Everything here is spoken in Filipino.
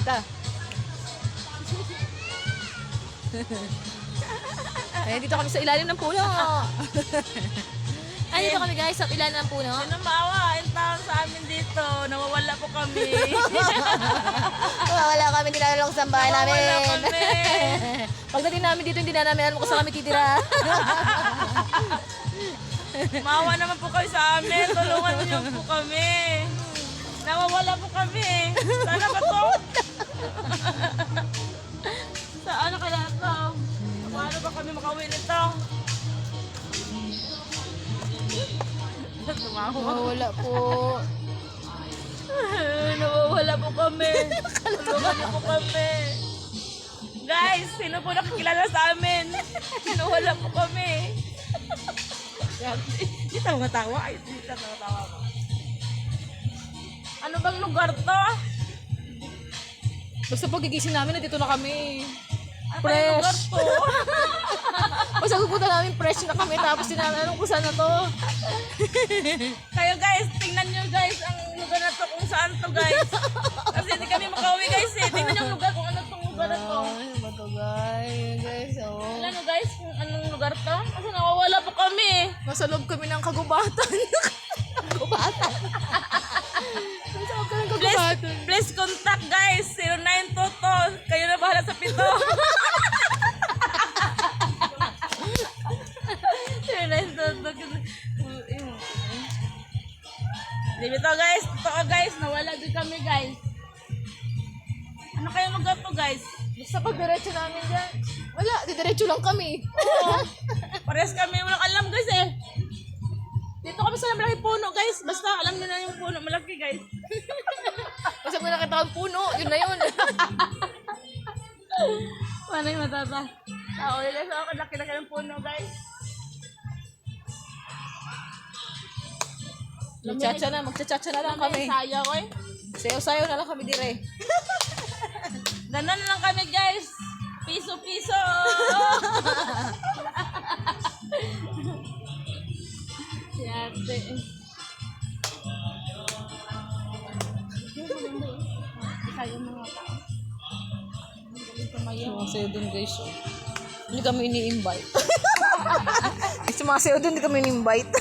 kita. Ayan, dito kami sa ilalim ng puno. Ay, dito kami guys, sa ilalim ng puno. Sino maawa? Yung tao sa amin dito. Nawawala po kami. Wala kami nilalong sa bahay namin. Nawawala kami. Pagdating namin dito, hindi na namin alam kung saan kami titira. Maawa naman po kayo sa amin. Tulungan niyo po kami. Nawawala po kami. Sana ba to? Saan na kaya ito? Paano ba kami makauwi nito? Tumawa. Wala po. Nawawala po kami. Tulungan niyo po kami. Guys, sino po nakikilala sa amin? Nawawala po kami. Hindi tawa-tawa. Ay, hindi tawa-tawa ko. Ano bang lugar to? Basta pagigising namin, nandito na kami. Ano bang lugar Fresh. to? Basta pupunta namin, fresh na kami. Tapos tinanong kung saan na to. Kayo guys, tingnan nyo guys ang lugar na to kung saan to guys. Kasi hindi kami makauwi guys eh. Tingnan nyo yung lugar kung ano tong lugar na to. Ay, ano ba to guys? Oh. Alam nyo guys kung anong lugar to? Kasi nawawala po kami. Nasa loob kami ng kagubatan. Kagubatan. Nasa loob kami ng kagubatan. Please contact guys. 0922. Kayo na bahala sa pito. 0922. Dito guys. Totoo guys. Nawala din kami guys. Ano kayong lugar to guys? Basta pagdiretso namin dyan. Wala, didiretso lang kami. Oo. Parehas kami walang alam guys eh. Dito kami sa malaking puno guys. Basta alam nyo na yung puno malaki guys. Basta kung nakita ang puno, yun na yun. Paano yung matata? Tao nila sa laki-laki ng puno guys. Magchacha na lang kami. Sayaw eh. Sayo-sayo na lang kami dire. Ganon lang kami guys. Piso-piso. Yate. Kayo mga tao. Sumasayo dun guys. Oh. Hindi kami ini-invite. Sumasayo dun, hindi kami ini-invite.